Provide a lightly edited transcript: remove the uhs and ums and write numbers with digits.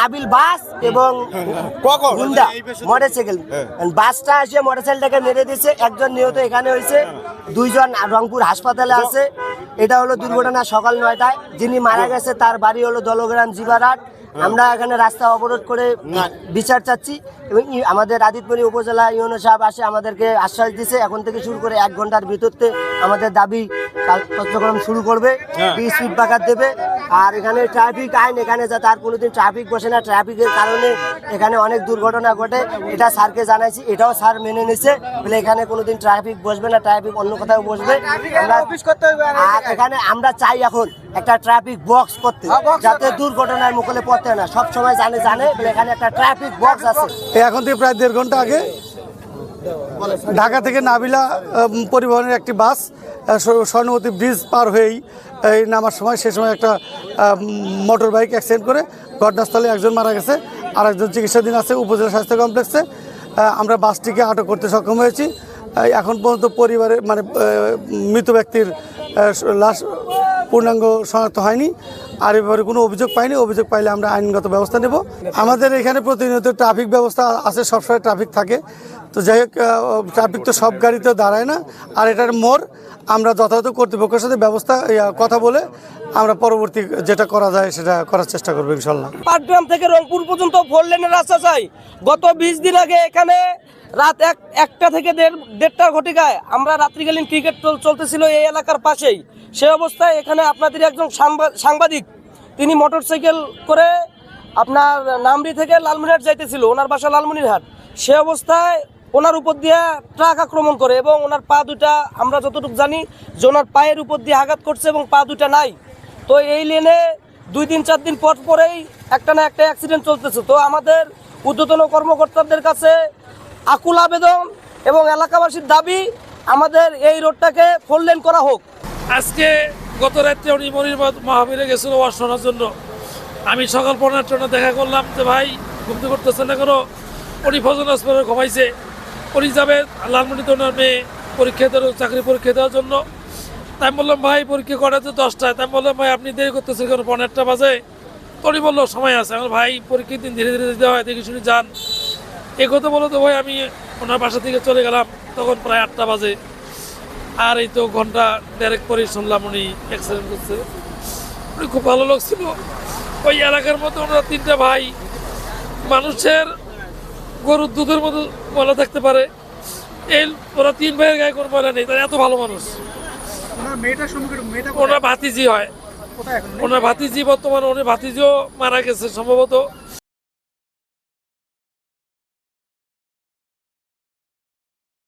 নাবিল বাস এবং Honda motorcycle. বাসটা এসে মোটরসাইকেলটাকে মেরে দিয়েছে, একজন নিহত এখানে হয়েছে, 2 জন রংপুর হাসপাতালে আছে। এটা হলো দুর্ঘটনা সকাল 9টায়। যিনি মারা গেছে তার বাড়ি হলো দলগ্রাম জিবারাট। আমরা এখানে রাস্তা অবরোধ করে বিচার চাচ্ছি এবং আমাদের আদিতমণি উপজেলা ইউনো সাহেব আসে আমাদেরকে আশ্বাস দিয়েছে এখন থেকে শুরু করে 1 ঘন্টার ভিতরতে আমাদের দাবি কার্যক্রম শুরু করবে, স্পিড ব্রেকার দেবে। আর এখানে ট্রাফিক আইন, এখানে যাতে আর কোনোদিন ট্রাফিক বসে না, ট্রাফিকের কারণে এখানে অনেক দুর্ঘটনা ঘটে, এটা স্যারকে জানাইছি, এটাও স্যার মেনে নিছে বলে এখানে কোনোদিন ট্রাফিক বসবে না, ট্রাফিক অন্য কোথাও বসবে। আর এখানে আমরা চাই এখন একটা ট্রাফিক বক্স করতে, যাতে দুর্ঘটনার মুখে পড়তে না, সব সময় জানে বলে এখানে একটা ট্রাফিক বক্স আছে। এখন থেকে প্রায় 1.5 ঘন্টা আগে ঢাকা থেকে নাবিলা পরিবহনের একটি বাস স্বর্ণবতী ব্রিজ পার হয়েই এই নামার সময়, সে সময় একটা মোটর বাইক অ্যাক্সিডেন্ট করে ঘটনাস্থলে একজন মারা গেছে, আর একজন চিকিৎসাধীন আছে উপজেলা স্বাস্থ্য কমপ্লেক্সে। আমরা বাসটিকে আটক করতে সক্ষম হয়েছি। এখন পর্যন্ত পরিবারের মানে মৃত ব্যক্তির লাশ পূর্ণাঙ্গ শনাক্ত হয়নি, আর এবারে কোনো অভিযোগ পাইনি। অভিযোগ পাইলে আমরা আইনগত ব্যবস্থা নেব। আমাদের এখানে প্রতিনিয়ত ট্রাফিক ব্যবস্থা আছে, সবসময় ট্রাফিক থাকে। তো যাই হোক, ট্রাফিক তো সব গাড়িতে দাঁড়ায় না, আর এটার মোড় আমরা যথাযথ কর্তৃপক্ষের সাথে ব্যবস্থা কথা বলে আমরা পরবর্তী যেটা করা যায় সেটা করার চেষ্টা করবো ইনশাল্লাহ। পাটগ্রাম থেকে রংপুর পর্যন্ত 4 লেনের রাস্তা চাই। গত 20 দিন আগে এখানে রাত 1টা থেকে 1:30টার ঘটিকায় আমরা রাত্রিকালীন ক্রিকেট চলতেছিল এই এলাকার পাশেই। সেই অবস্থায় এখানে আপনাদের একজন সাংবাদিক, তিনি মোটরসাইকেল করে আপনার নামরি থেকে লালমনিরহাট যাইতেছিল, ওনার বাসা লালমনিরহাট। সে অবস্থায় ওনার উপর দিয়ে ট্রাক আক্রমণ করে এবং ওনার পা দুটা, আমরা যতটুকু জানি যে ওনার পায়ের উপর দিয়ে আঘাত করছে এবং পা দুটা নাই। তো এই লেনে 2-3-4 দিন পর পরেই একটা না একটা অ্যাক্সিডেন্ট চলতেছে। তো আমাদের ঊর্ধ্বতন কর্মকর্তাদের কাছে আকুল আবেদন এবং এলাকাবাসীর দাবি, আমাদের এই রোডটাকে 4 লেন করা হোক। আজকে গত রাত্রে উনি মনির মহাবীরে গেছিল ওয়াজ শোনার জন্য। আমি সকাল 5:30 দেখা করলাম যে ভাই ঘুমতে করতেছে না কেন, উনি ফজর নামাজ পড়ে ঘুমাইছে, উনি যাবে লালমনিতে ওনার মেয়ে পরীক্ষা দেওয়ার, চাকরি পরীক্ষা দেওয়ার জন্য। তাই বললাম ভাই পরীক্ষা করাতে 10টায়। তাই বললাম ভাই আপনি দেরি করতেছেন কেন, 15টা বাজে। তো উনি বললো সময় আছে। আমার ভাই পরীক্ষার দিন ধীরে ধীরে দিতে হয়, দেখে শুনে যান। এ কথা বলো তো ভাই আমি ওনার বাসা থেকে চলে গেলাম, তখন প্রায় 8টা বাজে। আর এই তো ঘন্টা 1.5 পরেই শুনলাম উনি অ্যাক্সিডেন্ট করছে। উনি খুব ভালো লোক ছিল। ওই এলাকার মতো ওনারা 3টা ভাই, মানুষের গরুর দুধের মতো ময়লা থাকতে পারে, এই ওরা 3 ভাইয়ের গায়ে কোনো ময়লা নেই, তারা এত ভালো মানুষ। ওনার ভাতিজি হয়, ওনার ভাতিজি বর্তমানে, উনি ভাতিজিও মারা গেছে সম্ভবত।